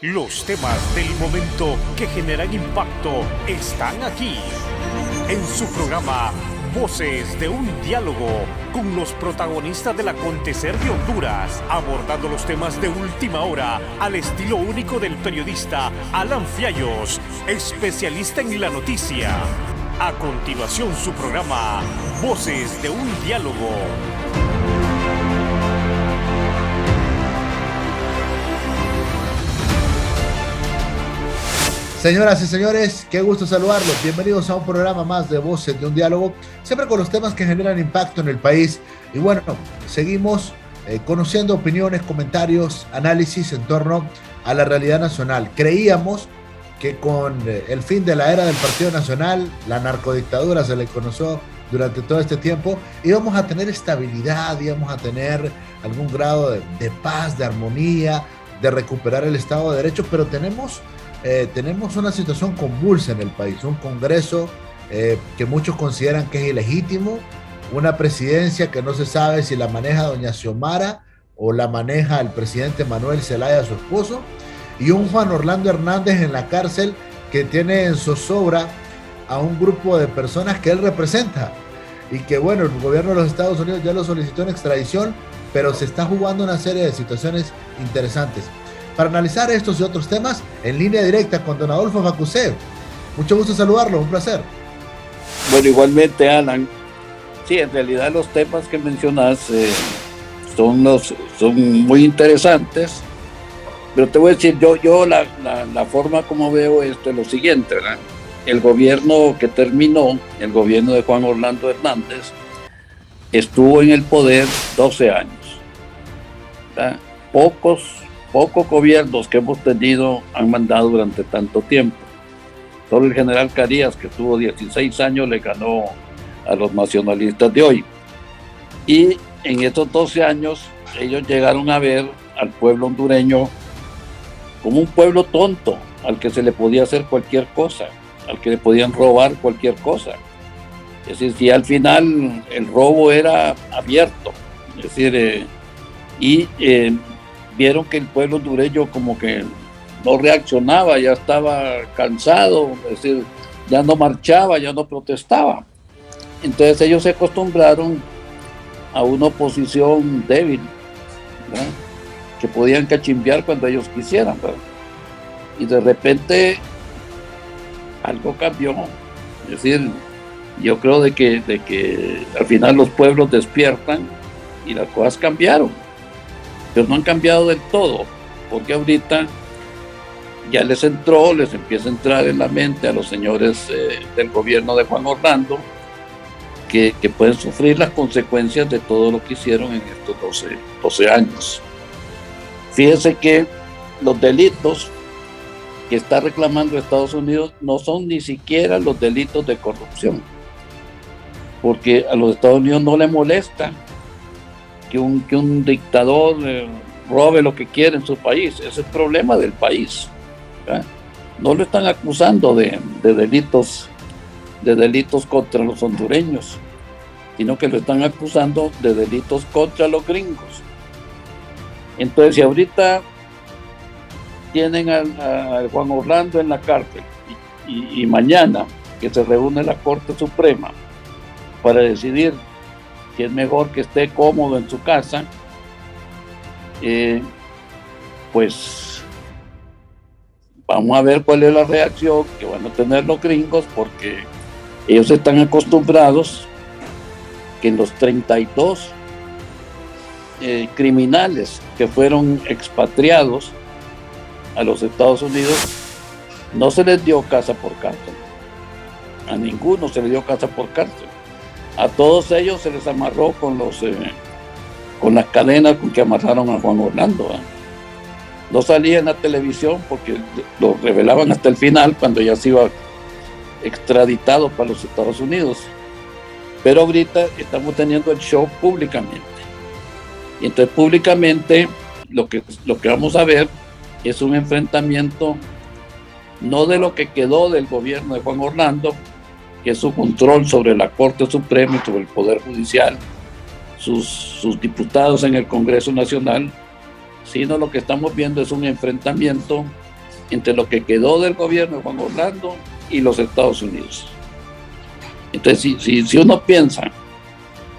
Los temas del momento que generan impacto están aquí. En su programa Voces de un Diálogo, con los protagonistas del acontecer de Honduras, abordando los temas de última hora al estilo único del periodista Alan Fiallos, especialista en la noticia. A continuación, su programa Voces de un Diálogo. Señoras y señores, qué gusto saludarlos. Bienvenidos a un programa más de Voces de un Diálogo, siempre con los temas que generan impacto en el país. Y bueno, seguimos conociendo opiniones, comentarios, análisis en torno a la realidad nacional. Creíamos que con el fin de la era del Partido Nacional, la narcodictadura se le conoció durante todo este tiempo, íbamos a tener estabilidad, íbamos a tener algún grado de paz, de armonía, de recuperar el Estado de Derecho, pero tenemos una situación convulsa en el país, un Congreso que muchos consideran que es ilegítimo, una presidencia que no se sabe si la maneja doña Xiomara o la maneja el presidente Manuel Zelaya, su esposo, y un Juan Orlando Hernández en la cárcel que tiene en zozobra a un grupo de personas que él representa y que bueno, el gobierno de los Estados Unidos ya lo solicitó en extradición, pero se está jugando una serie de situaciones interesantes. Para analizar estos y otros temas, en línea directa con don Adolfo Facusé. Mucho gusto saludarlo, un placer. Bueno, igualmente, Alan. Sí, en realidad los temas que mencionas son muy interesantes, pero te voy a decir, yo la forma como veo esto es lo siguiente, ¿verdad? El gobierno que terminó, el gobierno de Juan Orlando Hernández, estuvo en el poder 12 años, ¿verdad? Pocos gobiernos que hemos tenido han mandado durante tanto tiempo. Solo el general Carías, que tuvo 16 años, le ganó a los nacionalistas de hoy. Y en estos 12 años, ellos llegaron a ver al pueblo hondureño como un pueblo tonto, al que se le podía hacer cualquier cosa, al que le podían robar cualquier cosa. Es decir, si al final el robo era abierto, es decir, vieron que el pueblo hondureño como que no reaccionaba, ya estaba cansado, es decir, ya no marchaba, ya no protestaba. Entonces ellos se acostumbraron a una oposición débil, ¿verdad? Que podían cachimbear cuando ellos quisieran, ¿verdad? Y de repente algo cambió. Es decir, yo creo de que al final los pueblos despiertan y las cosas cambiaron. Pero no han cambiado del todo, porque ahorita ya les empieza a entrar en la mente a los señores del gobierno de Juan Orlando que pueden sufrir las consecuencias de todo lo que hicieron en estos 12 años. Fíjense que los delitos que está reclamando Estados Unidos no son ni siquiera los delitos de corrupción, porque a los Estados Unidos no les molesta que un dictador robe lo que quiere en su país. Ese es el problema del país, ¿verdad? No lo están acusando de delitos contra los hondureños, sino que lo están acusando de delitos contra los gringos. Entonces, si ahorita tienen a Juan Orlando en la cárcel y mañana que se reúne la Corte Suprema para decidir que es mejor que esté cómodo en su casa, pues vamos a ver cuál es la reacción que van a tener los gringos, porque ellos están acostumbrados que en los 32 criminales que fueron expatriados a los Estados Unidos no se les dio casa por cárcel. A ninguno se les dio casa por cárcel. A todos ellos se les amarró con las cadenas con que amarraron a Juan Orlando, ¿eh? No salía en la televisión porque lo revelaban hasta el final, cuando ya se iba extraditado para los Estados Unidos. Pero ahorita estamos teniendo el show públicamente. Y entonces públicamente lo que vamos a ver es un enfrentamiento no de lo que quedó del gobierno de Juan Orlando, que es su control sobre la Corte Suprema y sobre el Poder Judicial, sus diputados en el Congreso Nacional, sino lo que estamos viendo es un enfrentamiento entre lo que quedó del gobierno de Juan Orlando y los Estados Unidos. Entonces, si uno piensa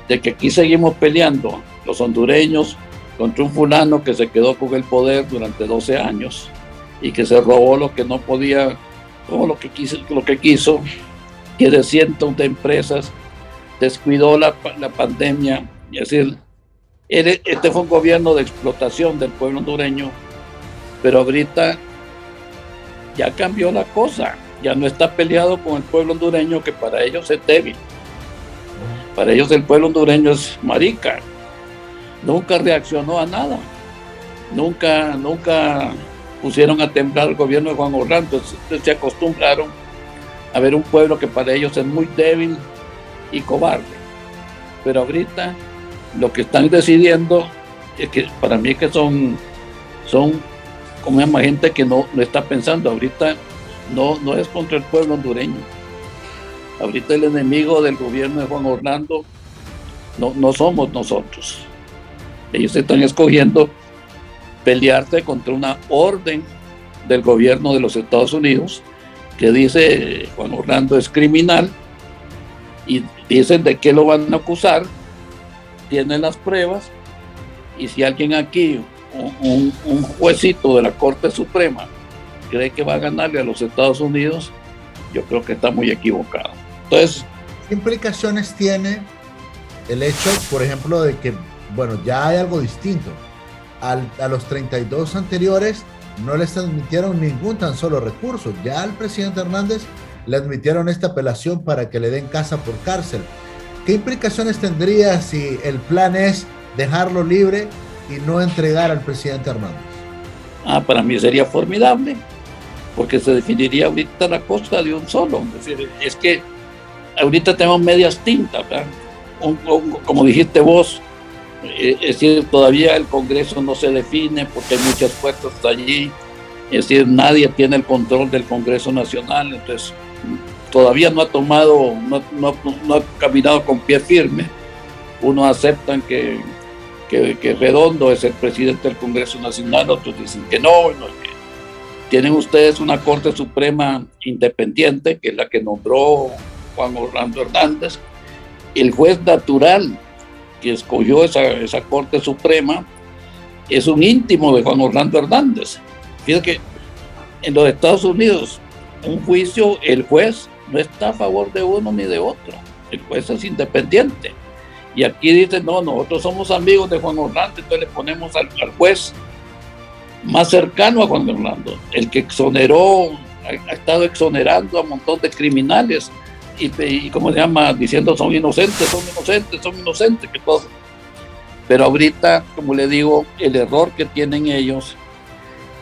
de que aquí seguimos peleando los hondureños contra un fulano que se quedó con el poder durante 12 años y que se robó lo que no podía, todo lo que quiso, que de cientos de empresas descuidó la pandemia. Es decir, este fue un gobierno de explotación del pueblo hondureño, pero ahorita ya cambió la cosa. Ya no está peleado con el pueblo hondureño, que para ellos es débil. Para ellos el pueblo hondureño es marica. Nunca reaccionó a nada. Nunca pusieron a temblar el gobierno de Juan Orlando. Entonces se acostumbraron a ver un pueblo que para ellos es muy débil y cobarde. Pero ahorita lo que están decidiendo es que para mí que son como llama, gente que no está pensando. Ahorita no es contra el pueblo hondureño. Ahorita el enemigo del gobierno de Juan Orlando no somos nosotros. Ellos están escogiendo pelearse contra una orden del gobierno de los Estados Unidos que dice Juan Orlando es criminal, y dicen de qué lo van a acusar, tienen las pruebas, y si alguien aquí, un juecito de la Corte Suprema, cree que va a ganarle a los Estados Unidos, yo creo que está muy equivocado. Entonces, ¿qué implicaciones tiene el hecho, por ejemplo, de que, bueno, ya hay algo distinto? A los 32 anteriores no les admitieron ningún tan solo recurso. Ya al presidente Hernández le admitieron esta apelación para que le den casa por cárcel. ¿Qué implicaciones tendría si el plan es dejarlo libre y no entregar al presidente Hernández? Para mí sería formidable, porque se definiría ahorita la cosa de un solo. Es que ahorita tenemos medias tintas, ¿verdad? Como dijiste vos, es decir, todavía el Congreso no se define porque hay muchas puertas allí. Es decir, nadie tiene el control del Congreso Nacional, entonces todavía no ha caminado con pie firme. Unos aceptan que Redondo es el presidente del Congreso Nacional, otros dicen que no, que tienen ustedes una Corte Suprema independiente, que es la que nombró Juan Orlando Hernández. El juez natural que escogió esa Corte Suprema es un íntimo de Juan Orlando Hernández. Fíjate que en los Estados Unidos, un juicio, el juez no está a favor de uno ni de otro. El juez es independiente. Y aquí dicen, no, nosotros somos amigos de Juan Orlando, entonces le ponemos al juez más cercano a Juan Orlando, el que exoneró, ha estado exonerando a un montón de criminales y ¿cómo se llama? Diciendo son inocentes, que todo. Pero ahorita, como le digo, el error que tienen ellos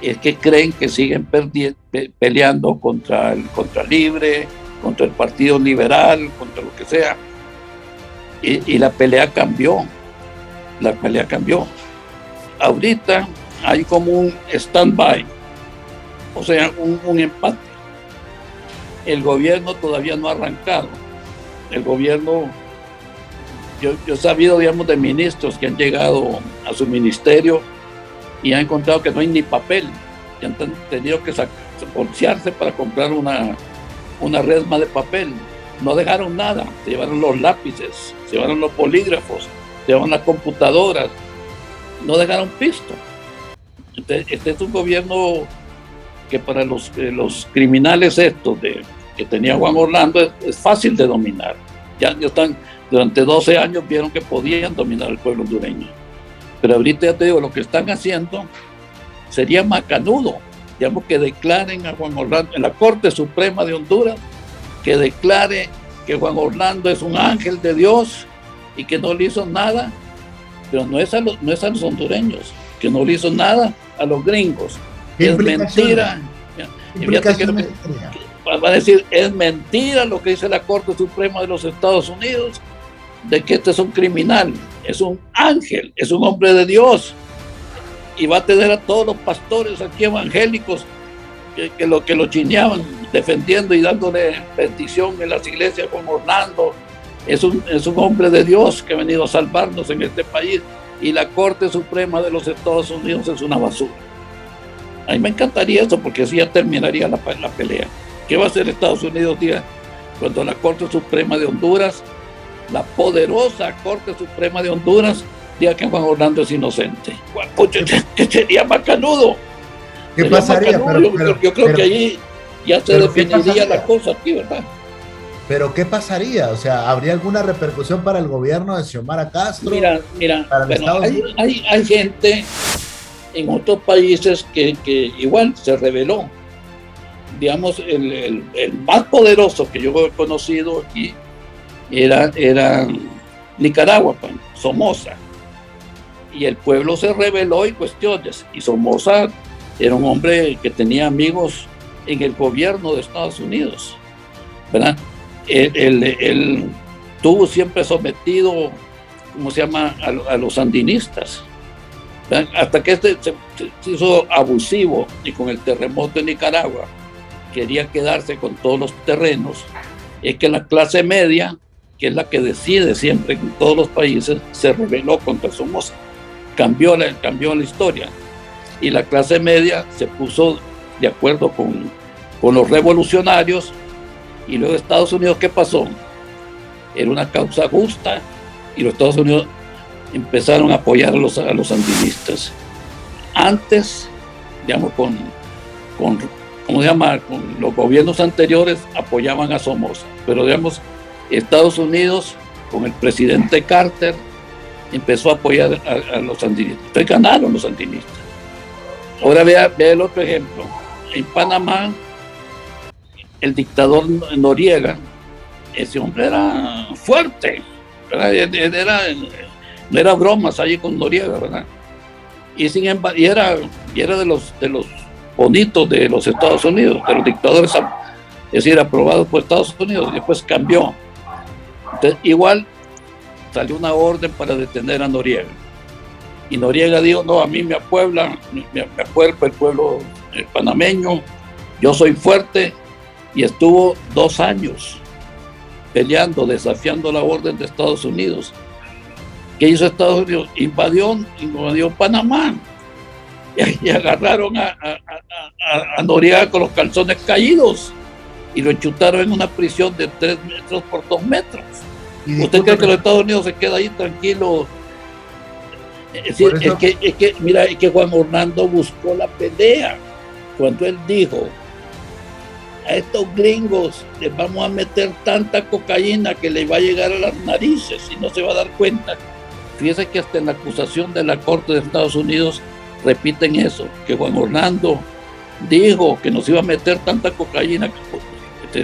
es que creen que siguen peleando contra Libre, contra el Partido Liberal, contra lo que sea. Y la pelea cambió. Ahorita hay como un stand-by, o sea, un empate. El gobierno todavía no ha arrancado. El gobierno, yo he sabido, digamos, de ministros que han llegado a su ministerio y han encontrado que no hay ni papel, y han tenido que bolsearse para comprar una resma de papel. No dejaron nada, se llevaron los lápices, se llevaron los bolígrafos, se llevaron las computadoras, no dejaron pisto. Este es un gobierno que para los criminales estos que tenía Juan Orlando es fácil de dominar. Ya están, durante 12 años vieron que podían dominar al pueblo hondureño. Pero ahorita ya te digo, lo que están haciendo sería macanudo, digamos, que declaren a Juan Orlando en la Corte Suprema de Honduras, que declare que Juan Orlando es un ángel de Dios y que no le hizo nada, pero no es a los hondureños, que no le hizo nada a los gringos. Es mentira. Va a decir, es mentira lo que dice la Corte Suprema de los Estados Unidos, de que este es un criminal, es un ángel, es un hombre de Dios, y va a tener a todos los pastores aquí evangélicos que lo chineaban, defendiendo y dándole bendición en las iglesias con Orlando. Es un hombre de Dios que ha venido a salvarnos en este país, y la Corte Suprema de los Estados Unidos es una basura. A mí me encantaría eso, porque así ya terminaría la pelea. ¿Qué va a hacer Estados Unidos cuando la Corte Suprema de Honduras, la poderosa Corte Suprema de Honduras, diga que Juan Orlando es inocente? ¿Qué sería macanudo? ¿Qué pasaría? Yo creo que allí ya se definiría la cosa aquí, ¿verdad? Pero ¿qué pasaría? O sea, ¿habría alguna repercusión para el gobierno de Xiomara Castro? Mira, bueno, hay gente en otros países que igual se rebeló. Digamos, el más poderoso que yo he conocido aquí era Nicaragua, pues, Somoza. Y el pueblo se rebeló en cuestiones. Y Somoza era un hombre que tenía amigos en el gobierno de Estados Unidos, ¿verdad? Él estuvo siempre sometido, ¿cómo se llama?, a los sandinistas, ¿verdad? Hasta que se hizo abusivo, y con el terremoto en Nicaragua quería quedarse con todos los terrenos. Es que la clase media, que es la que decide siempre en todos los países, se rebeló contra Somoza, cambió la historia, y la clase media se puso de acuerdo con los revolucionarios. Y luego Estados Unidos, ¿qué pasó? Era una causa justa, y los Estados Unidos empezaron a apoyar a los sandinistas. Antes, digamos, con los gobiernos anteriores apoyaban a Somoza, pero digamos, Estados Unidos, con el presidente Carter, empezó a apoyar a los sandinistas. Entonces ganaron los sandinistas. Ahora vea el otro ejemplo. En Panamá, el dictador Noriega, ese hombre era fuerte, ¿verdad? No era bromas allí con Noriega, ¿verdad? Y sin embargo, y era de los bonitos de los Estados Unidos, de los dictadores, es decir, aprobados por Estados Unidos, y después cambió. Entonces, igual salió una orden para detener a Noriega. Y Noriega dijo: no, a mí me apuebla el pueblo panameño, yo soy fuerte. Y estuvo 2 años peleando, desafiando la orden de Estados Unidos. ¿Qué hizo Estados Unidos? Invadió Panamá. Y agarraron a Noriega con los calzones caídos y lo enchutaron en una prisión de 3 metros por 2 metros. ¿Usted cree que los Estados Unidos se queda ahí tranquilo? Es que Juan Orlando buscó la pelea cuando él dijo: a estos gringos les vamos a meter tanta cocaína que les va a llegar a las narices y no se va a dar cuenta. Fíjese que hasta en la acusación de la Corte de Estados Unidos repiten eso, que Juan Orlando dijo que nos iba a meter tanta cocaína.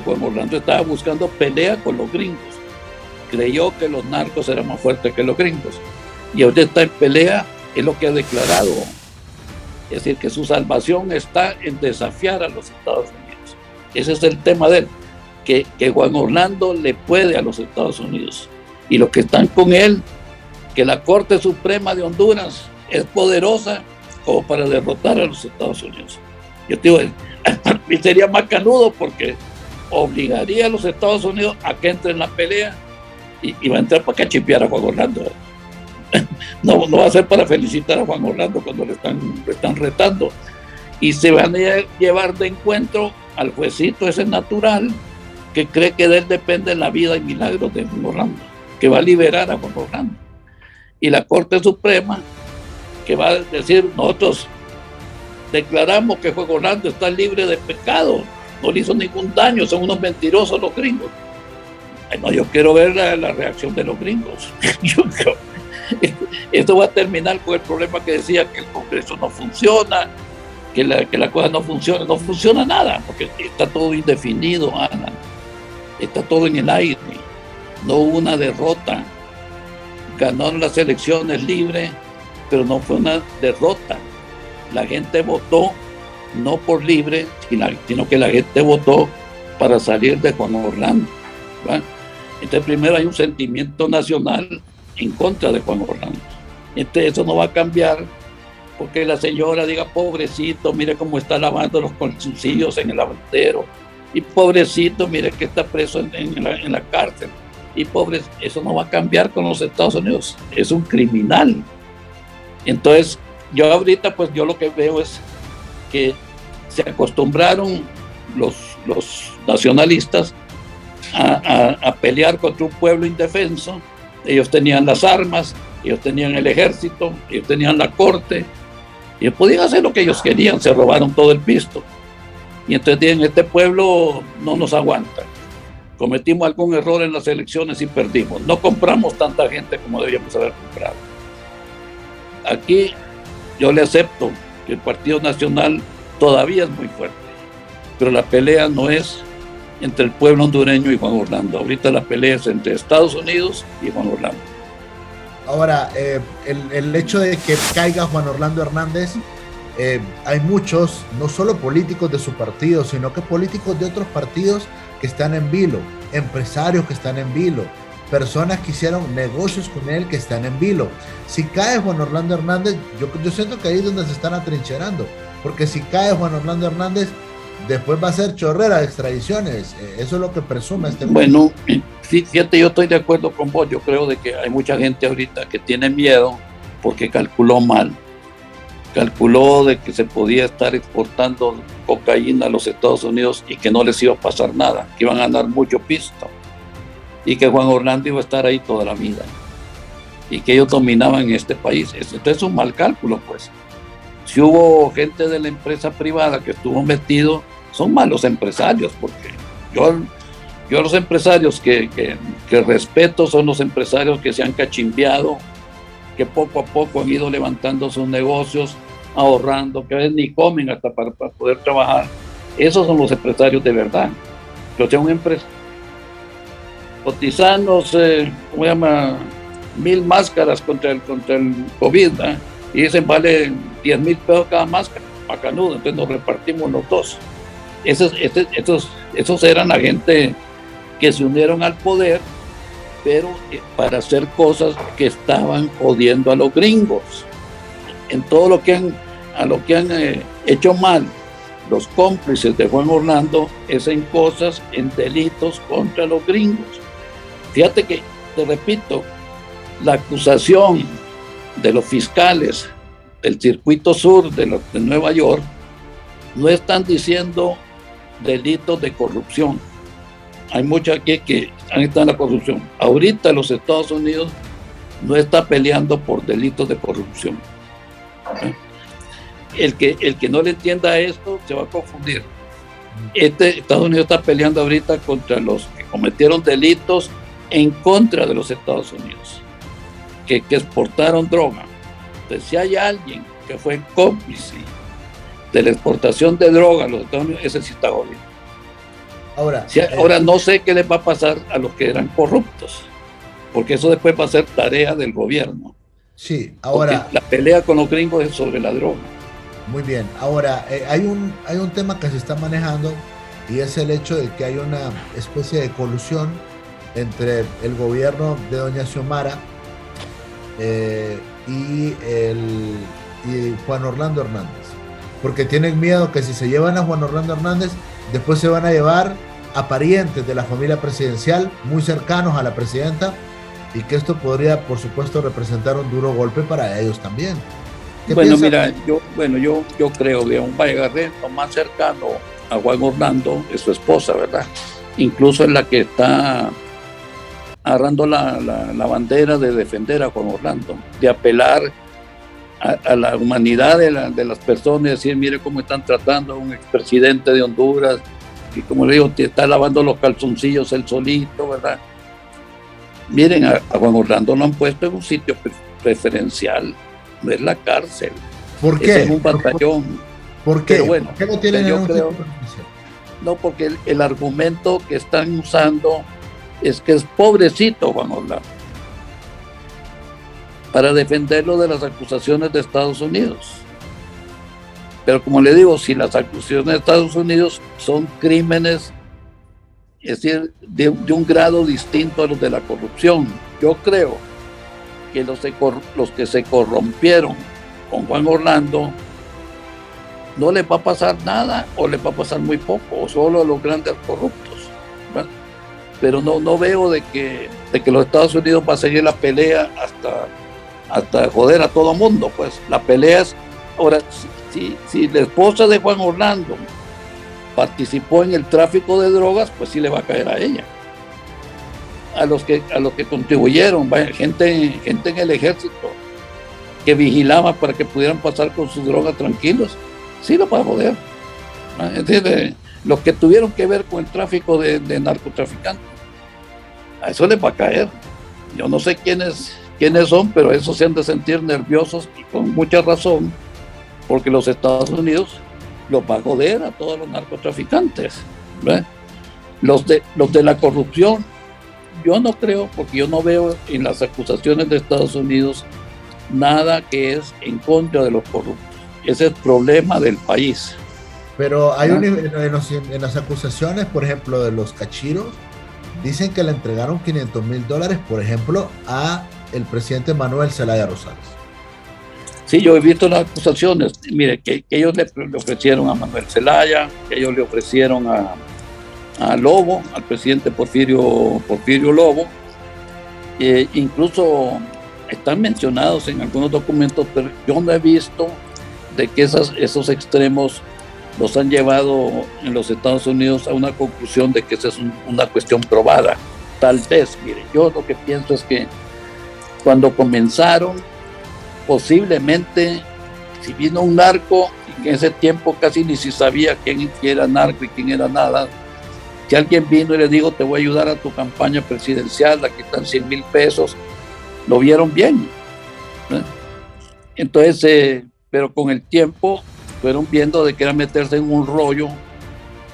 Juan Orlando estaba buscando pelea con los gringos. Creyó que los narcos eran más fuertes que los gringos. Y ahorita está en pelea, es lo que ha declarado. Es decir, que su salvación está en desafiar a los Estados Unidos. Ese es el tema de él, que Juan Orlando le puede a los Estados Unidos. Y los que están con él, que la Corte Suprema de Honduras es poderosa como para derrotar a los Estados Unidos. Yo te digo, sería macanudo, porque obligaría a los Estados Unidos a que entre en la pelea, y va a entrar para que chipear a Juan Orlando. No va a ser para felicitar a Juan Orlando cuando le están retando. Y se van a llevar de encuentro al juecito ese natural, que cree que de él depende la vida y milagros de Juan Orlando, que va a liberar a Juan Orlando. Y la Corte Suprema, que va a decir: nosotros declaramos que Juan Orlando está libre de pecado, no le hizo ningún daño, son unos mentirosos los gringos. Ay, no, yo quiero ver la reacción de los gringos. Esto va a terminar con el problema que decía, que el Congreso no funciona, que la cosa no funciona nada, porque está todo indefinido, Ana. Está todo en el aire. No hubo una derrota. Ganaron las elecciones libres, pero no fue una derrota. La gente votó no por libre, sino que la gente votó para salir de Juan Orlando, ¿verdad? Entonces, primero hay un sentimiento nacional en contra de Juan Orlando. Entonces, eso no va a cambiar porque la señora diga: pobrecito, mire cómo está lavando los calzoncillos en el lavandero, y pobrecito, mire que está preso en la cárcel, y pobre, eso no va a cambiar con los Estados Unidos. Es un criminal. Entonces, yo ahorita, pues yo lo que veo es que se acostumbraron los nacionalistas a pelear contra un pueblo indefenso. Ellos tenían las armas, ellos tenían el ejército, ellos tenían la corte, ellos podían hacer lo que ellos querían, se robaron todo el pisto. Y entonces dicen, este pueblo no nos aguanta. Cometimos algún error en las elecciones y perdimos. No compramos tanta gente como debíamos haber comprado. Aquí yo le acepto que el Partido Nacional todavía es muy fuerte, pero la pelea no es entre el pueblo hondureño y Juan Orlando. Ahorita la pelea es entre Estados Unidos y Juan Orlando. Ahora, el hecho de que caiga Juan Orlando Hernández, hay muchos, no solo políticos de su partido, sino que políticos de otros partidos que están en vilo, empresarios que están en vilo, personas que hicieron negocios con él que están en vilo. Si cae Juan Orlando Hernández, yo siento que ahí es donde se están atrincherando, porque si cae Juan Orlando Hernández, después va a ser chorrera de extradiciones. Eso es lo que presume este Bueno, fíjate, yo estoy de acuerdo con vos. Yo creo de que hay mucha gente ahorita que tiene miedo porque calculó mal. Calculó de que se podía estar exportando cocaína a los Estados Unidos y que no les iba a pasar nada, que iban a ganar mucho pisto y que Juan Orlando iba a estar ahí toda la vida y que ellos dominaban este país. Entonces es un mal cálculo, pues. Si hubo gente de la empresa privada que estuvo metido, son malos empresarios, porque yo los empresarios que respeto son los empresarios que se han cachimbeado, que poco a poco han ido levantando sus negocios, ahorrando, que a veces ni comen hasta para poder trabajar. Esos son los empresarios de verdad. O sea, un empresario cotizanos, ¿cómo se llama? 1,000 máscaras contra el COVID, ¿eh? Y dicen vale 10,000 pesos cada máscara, macanudo, entonces nos repartimos los dos. Esos eran la gente que se unieron al poder, pero para hacer cosas que estaban jodiendo a los gringos. En todo lo que han hecho mal los cómplices de Juan Orlando es en cosas, en delitos contra los gringos. Fíjate que, te repito, la acusación de los fiscales del circuito sur de Nueva York no están diciendo delitos de corrupción. Hay muchos aquí que han estado en la corrupción. Ahorita los Estados Unidos no está peleando por delitos de corrupción. El que no le entienda esto se va a confundir. Estados Unidos está peleando ahorita contra los que cometieron delitos en contra de los Estados Unidos, que exportaron droga. Entonces, si hay alguien que fue cómplice de la exportación de droga a los Estados Unidos, ese sí está jodido. Ahora no sé qué les va a pasar a los que eran corruptos, porque eso después va a ser tarea del gobierno. Sí, ahora... Porque la pelea con los gringos es sobre la droga. Muy bien, ahora hay un tema que se está manejando y es el hecho de que hay una especie de colusión entre el gobierno de doña Xiomara y Juan Orlando Hernández, porque tienen miedo que si se llevan a Juan Orlando Hernández, después se van a llevar a parientes de la familia presidencial muy cercanos a la presidenta, y que esto podría, por supuesto, representar un duro golpe para ellos también. Bueno, mira, yo creo que un Vallagarret lo más cercano a Juan Orlando es su esposa, ¿verdad? Incluso es la que está agarrando la bandera de defender a Juan Orlando, de apelar a la humanidad de las personas, decir, mire cómo están tratando a un expresidente de Honduras, y como le digo, te está lavando los calzoncillos él solito, ¿verdad? Miren, a Juan Orlando lo han puesto en un sitio preferencial, no es la cárcel. ¿Por qué? Es un batallón. ¿Por qué? Pero bueno, ¿por qué no tienen yo un creo, sitio preferencial? No, porque el argumento que están usando es que es pobrecito Juan Orlando, para defenderlo de las acusaciones de Estados Unidos. Pero como le digo, si las acusaciones de Estados Unidos son crímenes, es decir, de un grado distinto a los de la corrupción, yo creo que los que se corrompieron con Juan Orlando no les va a pasar nada, o les va a pasar muy poco, o solo a los grandes corruptos, ¿verdad? Pero no veo de que los Estados Unidos va a seguir la pelea hasta joder a todo mundo, pues. La pelea es, ahora, si la esposa de Juan Orlando participó en el tráfico de drogas, pues sí le va a caer a ella. A los que contribuyeron, gente en el ejército que vigilaba para que pudieran pasar con sus drogas tranquilos, sí lo va a joder. Es decir, los que tuvieron que ver con el tráfico de narcotraficantes, a eso les va a caer. Yo no sé quiénes son, pero esos se han de sentir nerviosos y con mucha razón, porque los Estados Unidos los va a joder a todos los narcotraficantes, ¿verdad? Los de la corrupción, yo no creo, porque yo no veo en las acusaciones de Estados Unidos nada que es en contra de los corruptos. Ese es el problema del país. Pero hay en las acusaciones, por ejemplo, de los cachiros, dicen que le entregaron $500,000, por ejemplo, a el presidente Manuel Zelaya Rosales. Sí, yo he visto las acusaciones. Mire, que ellos le ofrecieron a Manuel Zelaya, que ellos le ofrecieron a Lobo, al presidente Porfirio Lobo. Incluso están mencionados en algunos documentos, pero yo no he visto de que esos extremos los han llevado en los Estados Unidos a una conclusión de que esa es una cuestión probada. Tal vez, mire, yo lo que pienso es que cuando comenzaron, posiblemente, si vino un narco, y que en ese tiempo casi ni se sabía quién era narco y quién era nada, si alguien vino y le dijo, te voy a ayudar a tu campaña presidencial, aquí están $100,000, lo vieron bien, ¿no? Entonces, pero con el tiempo fueron viendo de que era meterse en un rollo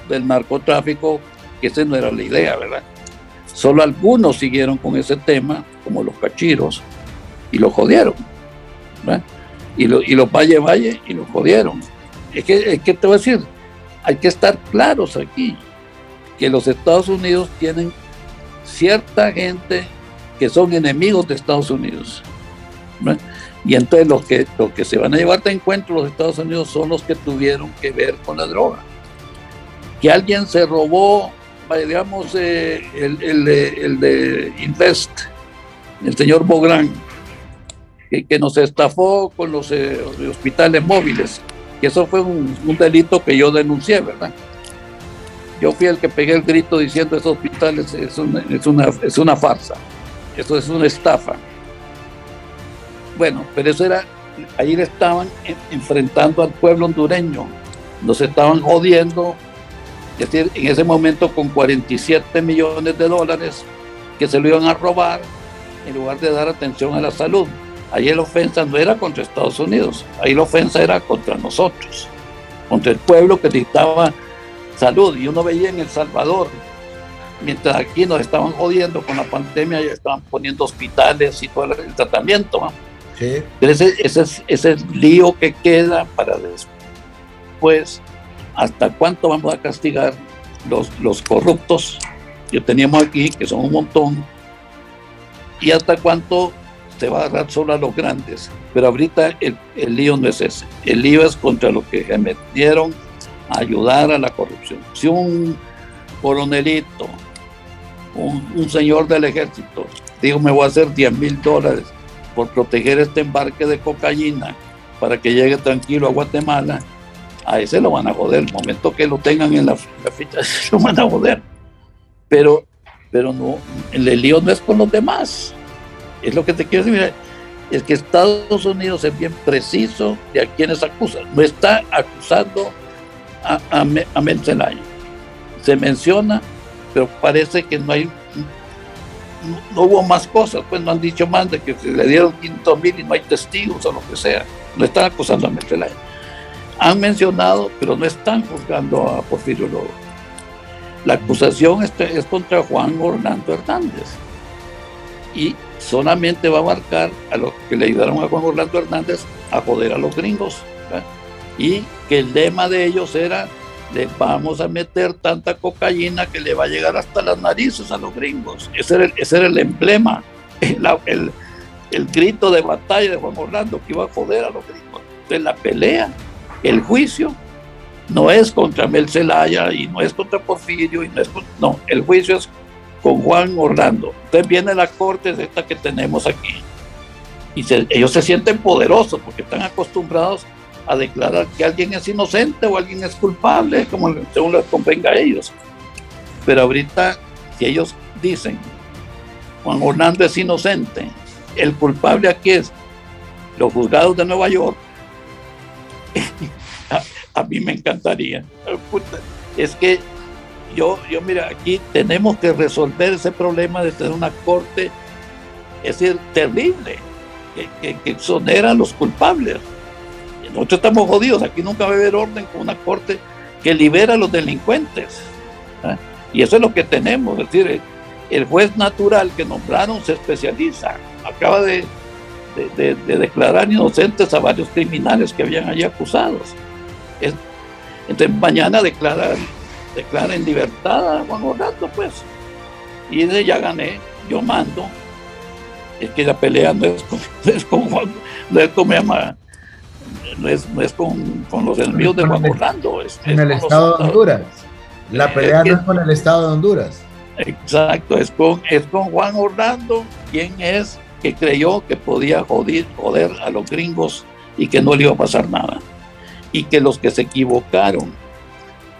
del narcotráfico, que esa no era la idea, ¿verdad? Solo algunos siguieron con ese tema, como los cachiros, y lo jodieron, ¿verdad? Y los Valle, y lo jodieron. Es que te voy a decir, hay que estar claros aquí, que los Estados Unidos tienen cierta gente que son enemigos de Estados Unidos, ¿verdad? Y entonces los que se van a llevar de encuentro los Estados Unidos son los que tuvieron que ver con la droga. Que alguien se robó, digamos, el de Invest, el señor Bográn, que nos estafó con los hospitales móviles, que eso fue un delito que yo denuncié, ¿verdad? Yo fui el que pegué el grito diciendo esos hospitales es una farsa, eso es una estafa. Bueno, pero eso era, ahí le estaban enfrentando al pueblo hondureño, nos estaban jodiendo, es decir, en ese momento con $47 millones que se lo iban a robar en lugar de dar atención a la salud. Ahí la ofensa no era contra Estados Unidos, ahí la ofensa era contra nosotros, contra el pueblo que necesitaba salud. Y uno veía en El Salvador, mientras aquí nos estaban jodiendo con la pandemia, ya estaban poniendo hospitales y todo el tratamiento, ¿no? Sí. Pero ese es el lío que queda para después. ¿Hasta cuánto vamos a castigar los corruptos que teníamos aquí, que son un montón? ¿Y hasta cuánto se va a agarrar solo a los grandes? Pero ahorita el lío no es ese. El lío es contra los que se metieron a ayudar a la corrupción. Si un coronelito, un señor del ejército, dijo, me voy a hacer $10,000 por proteger este embarque de cocaína para que llegue tranquilo a Guatemala, a ese lo van a joder. El momento que lo tengan en la ficha, lo van a joder. Pero no, el lío no es con los demás. Es lo que te quiero decir. Mira, es que Estados Unidos es bien preciso de a quienes acusa. No está acusando a Mel Zelaya. Se menciona, pero parece que no hubo más cosas, pues no han dicho más de que se le dieron 500,000 y no hay testigos o lo que sea. No están acusando a Mel Zelaya. Han mencionado, pero no están juzgando a Porfirio Lobo. La acusación es contra Juan Orlando Hernández y solamente va a abarcar a los que le ayudaron a Juan Orlando Hernández a joder a los gringos, ¿verdad? Y que el lema de ellos era: le vamos a meter tanta cocaína que le va a llegar hasta las narices a los gringos. Ese era el emblema, el grito de batalla de Juan Orlando, que iba a joder a los gringos. Entonces la pelea, el juicio, no es contra Mel Zelaya y no es contra Porfirio, no, el juicio es con Juan Orlando. Entonces viene la corte esta que tenemos aquí y ellos se sienten poderosos porque están acostumbrados a declarar que alguien es inocente o alguien es culpable, como según les convenga a ellos. Pero ahorita, si ellos dicen, Juan Orlando es inocente, el culpable aquí es los juzgados de Nueva York, a mí me encantaría. Es que mira, aquí tenemos que resolver ese problema de tener una corte, es decir, terrible, que exonera a los culpables. Nosotros estamos jodidos, aquí nunca va a haber orden con una corte que libera a los delincuentes. Y eso es lo que tenemos, es decir, el juez natural que nombraron se especializa, acaba de declarar inocentes a varios criminales que habían allí acusados. Entonces mañana declara en libertad a Juan Orlando, pues, y dice, ya gané, yo mando. Es que la pelea no es con Juan, no es como llama, no es con los enemigos de Juan Orlando, es el Estado de Honduras. La pelea no es con el Estado de Honduras. Exacto, es con Juan Orlando, quien es que creyó que podía joder a los gringos y que no le iba a pasar nada. Y que los que se equivocaron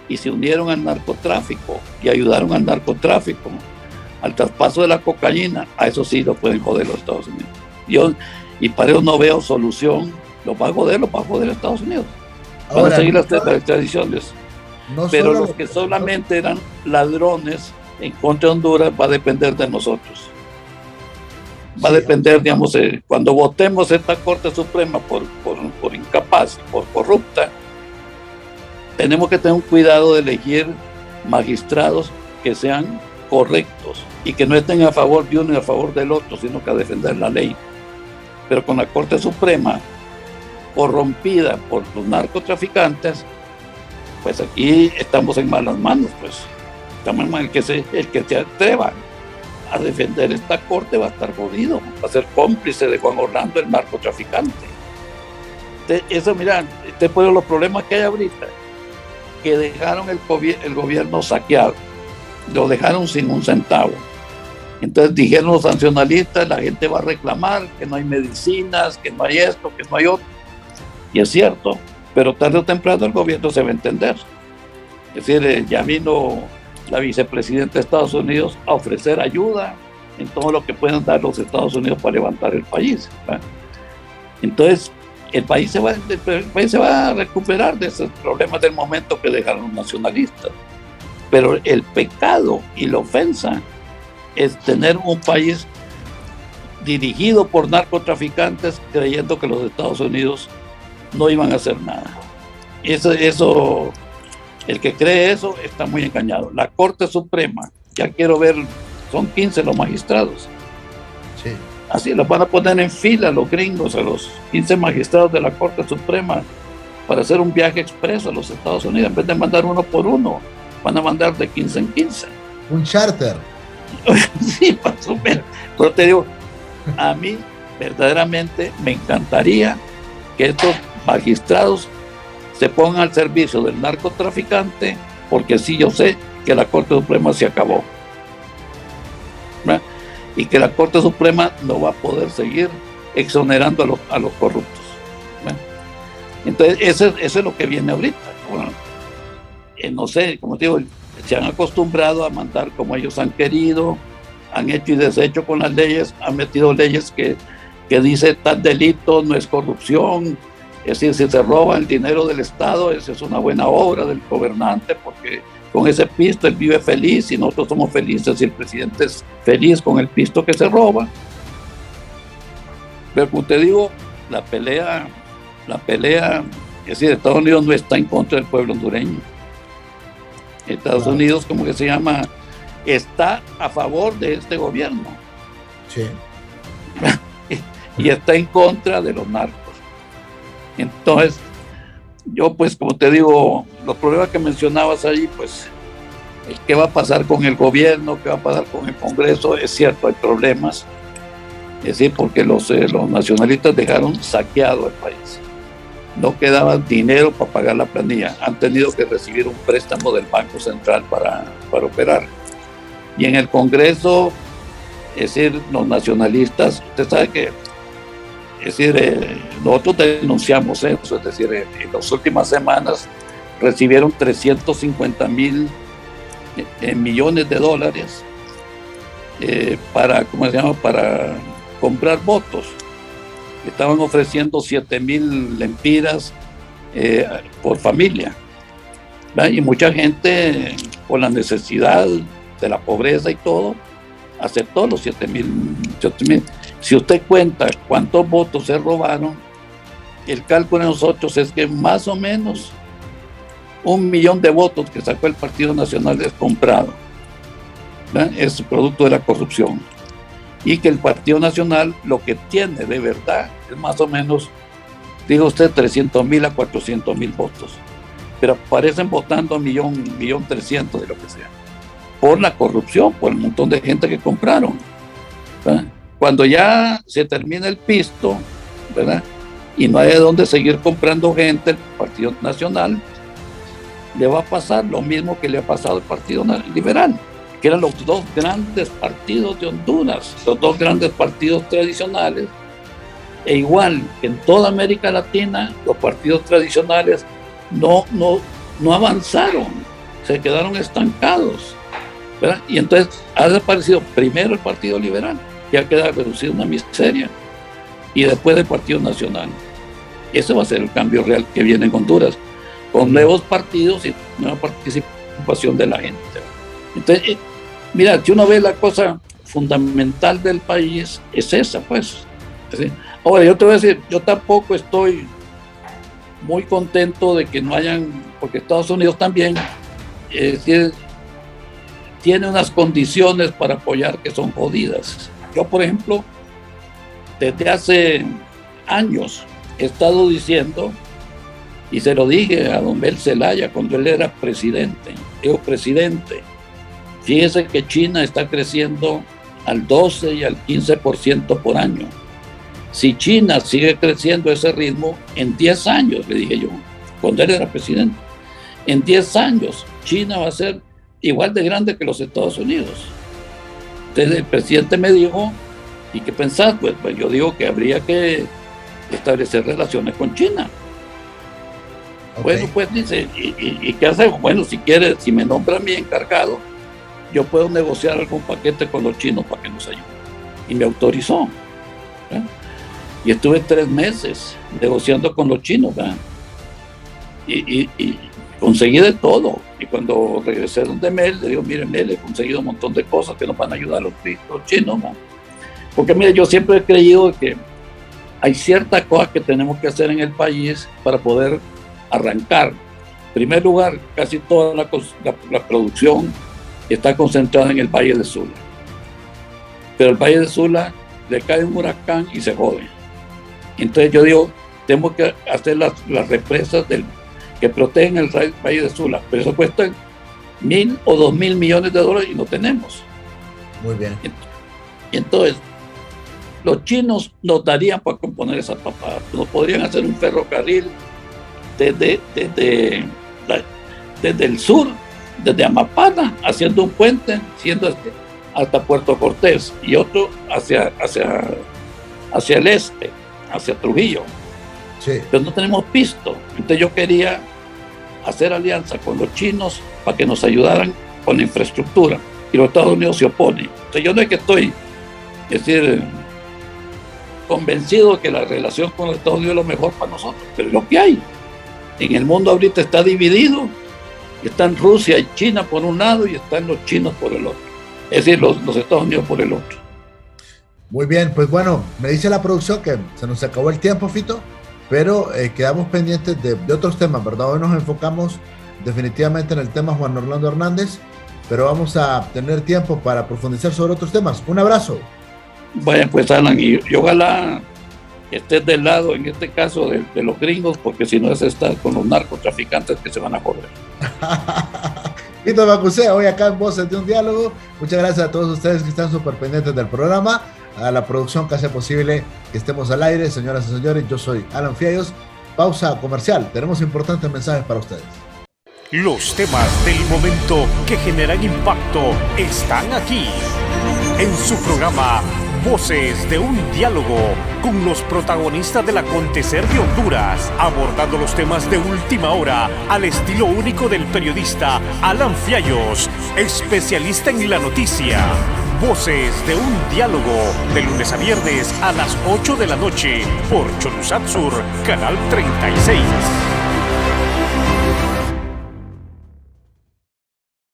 y se unieron al narcotráfico y ayudaron al narcotráfico, al traspaso de la cocaína, a eso sí lo pueden joder los Estados Unidos. Y para eso no veo solución. Lo va a joder Estados Unidos. Van a seguir las tradiciones. Pero los que solamente eran ladrones en contra de Honduras va a depender de nosotros. Va a depender, digamos, cuando votemos esta Corte Suprema por incapaz, por corrupta, tenemos que tener un cuidado de elegir magistrados que sean correctos y que no estén a favor de uno y a favor del otro, sino que a defender la ley. Pero con la Corte Suprema corrompida por los narcotraficantes, pues aquí estamos en malas manos, pues. Estamos en el que se atreva a defender esta corte va a estar jodido, va a ser cómplice de Juan Orlando, el narcotraficante. Eso, mira, fueron los problemas que hay ahorita, que dejaron el gobierno saqueado, lo dejaron sin un centavo. Entonces dijeron los sancionalistas, la gente va a reclamar que no hay medicinas, que no hay esto, que no hay otro. Y es cierto, pero tarde o temprano el gobierno se va a entender. Es decir, ya vino la vicepresidenta de Estados Unidos a ofrecer ayuda en todo lo que puedan dar los Estados Unidos para levantar el país, ¿verdad? Entonces el país se va a recuperar de esos problemas del momento que dejaron los nacionalistas, pero el pecado y la ofensa es tener un país dirigido por narcotraficantes creyendo que los Estados Unidos no iban a hacer nada. Eso el que cree eso está muy engañado. La Corte Suprema, ya quiero ver, son 15 los magistrados. Sí. Así los van a poner en fila los gringos, a los 15 magistrados de la Corte Suprema, para hacer un viaje expreso a los Estados Unidos. En vez de mandar uno por uno, van a mandar de 15 en 15. Un charter. Sí, más o menos. Pero te digo, a mí verdaderamente me encantaría que estos magistrados se pongan al servicio del narcotraficante, porque sí, yo sé que la Corte Suprema se acabó, ¿verdad? Y que la Corte Suprema no va a poder seguir exonerando a los corruptos, ¿verdad? Entonces eso es lo que viene ahorita. Bueno, no sé, como te digo, se han acostumbrado a mandar como ellos han querido, han hecho y deshecho con las leyes, han metido leyes que dice tal delito no es corrupción. Es decir, si se roba el dinero del Estado, esa es una buena obra del gobernante, porque con ese pisto él vive feliz y nosotros somos felices y el presidente es feliz con el pisto que se roba. Pero como te digo, la pelea, es decir, Estados Unidos no está en contra del pueblo hondureño. Estados Unidos, como que se llama, está a favor de este gobierno. Sí. Y está en contra de los narcos. Entonces, yo pues como te digo, los problemas que mencionabas ahí, pues, ¿qué va a pasar con el gobierno? ¿Qué va a pasar con el Congreso? Es cierto, hay problemas. Es decir, porque los nacionalistas dejaron saqueado el país. No quedaba dinero para pagar la planilla. Han tenido que recibir un préstamo del Banco Central para operar. Y en el Congreso, es decir, los nacionalistas, usted sabe que Es decir, nosotros denunciamos eso, es decir, en las últimas semanas recibieron 350,000 millones de dólares para comprar votos. Estaban ofreciendo 7,000 lempiras por familia, ¿verdad? Y mucha gente, por la necesidad de la pobreza y todo, aceptó los 7,000. Si usted cuenta cuántos votos se robaron, el cálculo de nosotros es que más o menos 1,000,000 de votos que sacó el Partido Nacional es comprado, ¿verdad? Es producto de la corrupción. Y que el Partido Nacional lo que tiene de verdad es más o menos, dijo usted, 300,000 a 400,000 votos. Pero aparecen votando 1,300,000 de lo que sea. Por la corrupción, por el montón de gente que compraron, ¿verdad? Cuando ya se termina el pisto, ¿verdad? Y no hay de dónde seguir comprando gente, el Partido Nacional le va a pasar lo mismo que le ha pasado al Partido Liberal, que eran los dos grandes partidos de Honduras, los dos grandes partidos tradicionales, e igual que en toda América Latina, los partidos tradicionales no avanzaron, se quedaron estancados, ¿verdad? Y entonces ha desaparecido primero el Partido Liberal, que ha quedado reducido a una miseria, y después el Partido Nacional. Ese va a ser el cambio real que viene en Honduras, con nuevos partidos y nueva participación de la gente. Entonces, mira, si uno ve la cosa fundamental del país, es esa, pues. ¿Sí? Ahora, yo te voy a decir, yo tampoco estoy muy contento de que no hayan, porque Estados Unidos también tiene unas condiciones para apoyar que son jodidas. Yo, por ejemplo, desde hace años he estado diciendo, y se lo dije a don Bel Zelaya cuando él era presidente, digo, presidente, fíjese que China está creciendo al 12 y al 15% por año. Si China sigue creciendo a ese ritmo, en 10 años, le dije yo, cuando él era presidente, en 10 años China va a ser igual de grande que los Estados Unidos. Entonces el presidente me dijo, ¿y qué pensás? Pues yo digo que habría que establecer relaciones con China. Okay. Bueno, pues dice, ¿y qué hacemos? Bueno, si quiere, si me nombra a mí encargado, yo puedo negociar algún paquete con los chinos para que nos ayuden. Y me autorizó, ¿verdad? Y estuve 3 meses negociando con los chinos, ¿verdad? Y conseguí de todo. Y cuando regresé donde Mel, le digo, mire, Mel, he conseguido un montón de cosas que nos van a ayudar los chinos, ¿verdad? Porque mire, yo siempre he creído que hay ciertas cosas que tenemos que hacer en el país para poder arrancar. En primer lugar, casi toda la producción está concentrada en el Valle de Sula. Pero el Valle de Sula le cae un huracán y se jode. Entonces yo digo, tenemos que hacer las represas que protegen el Valle de Sula, pero eso cuesta 1,000 o 2,000 millones de dólares y no tenemos. Muy bien. Entonces, los chinos nos darían para componer esas papadas. Nos podrían hacer un ferrocarril desde el sur, desde Amapana, haciendo un puente, siendo hasta Puerto Cortés, y otro hacia el este, hacia Trujillo. Sí. Pero no tenemos pisto. Entonces yo quería hacer alianza con los chinos para que nos ayudaran con la infraestructura, y los Estados Unidos se oponen. Entonces yo no es que estoy, convencido de que la relación con los Estados Unidos es lo mejor para nosotros, pero es lo que hay. En el mundo ahorita está dividido, están Rusia y China por un lado y están los chinos por el otro, es decir, los Estados Unidos por el otro. Muy bien, pues bueno, me dice la producción que se nos acabó el tiempo, Fito, pero quedamos pendientes de otros temas, ¿verdad? Hoy nos enfocamos definitivamente en el tema Juan Orlando Hernández, pero vamos a tener tiempo para profundizar sobre otros temas. Un abrazo. Bueno, pues Alan, y ojalá estés del lado, en este caso, de los gringos, porque si no es estar con los narcotraficantes que se van a joder. Fito Bacusea, hoy acá en Voces de un Diálogo. Muchas gracias a todos ustedes que están súper pendientes del programa, a la producción que hace posible que estemos al aire. Señoras y señores, yo soy Alan Fiallos. Pausa comercial, tenemos importantes mensajes para ustedes. Los temas del momento que generan impacto están aquí, en su programa Voces de un diálogo con los protagonistas del acontecer de Honduras, abordando los temas de última hora al estilo único del periodista Alan Fiallos, especialista en la noticia. Voces de un diálogo, de lunes a viernes a las 8 de la noche por Cholusatsur, Canal 36.